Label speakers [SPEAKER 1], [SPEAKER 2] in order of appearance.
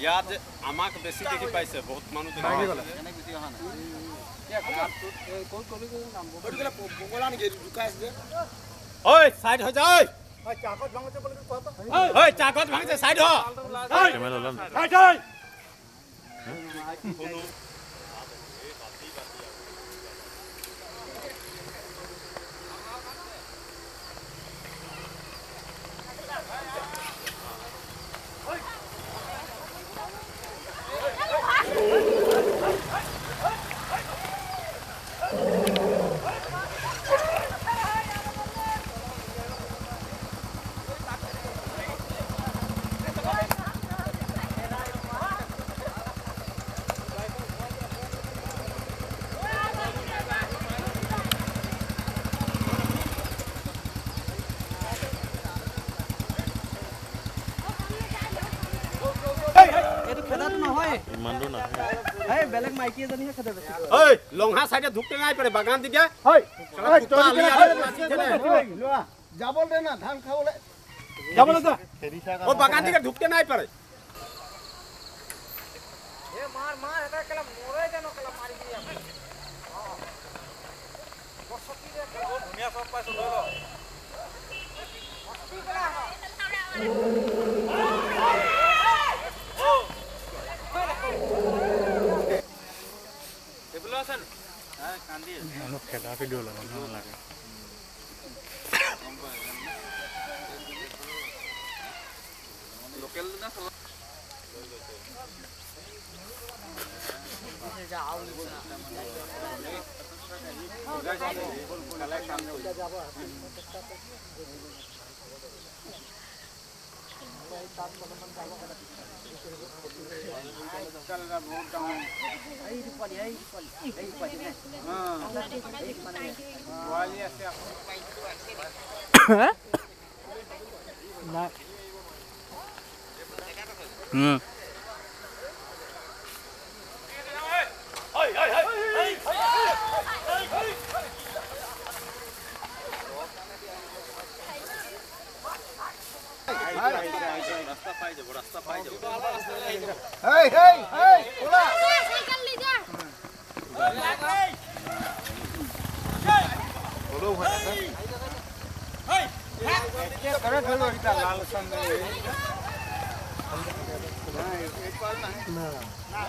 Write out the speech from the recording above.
[SPEAKER 1] ইয়াত আমাক বেছি দেখি পাইছে বহুত মানুহ দেখি ঐ সাইড হৈ যা ঐ চাকত ভাঙছে বলে কত ঐ চাকত ভাঙছে সাইড হ ক্যামেরা লন সাইড হৈ বেলেগ মাইকি এজনীহে খেদে বেছি ঐ লংহা সাইডে ঢুকতে নাই পারে বাগান দিকে ঐ যাবল দে না ধান খাবলে যাবল দে ও বাগান দিকে ঢুকতে নাই পারে এ মার মার এটা কলা মরে জানো কলা মারি দিয়া হ্যাঁ বসতি রে ধুনিয়া সব পাইছ ললো বসতি কলা কান্দি খেলা ভিডিও লাগে লোকেল না রাস্তা পাই যাব এই এই এই ওলা সাইকেল লি যা ওলো ভাই এই কে করে ফেলো এটা লাল সন্দেহ না এই পার না না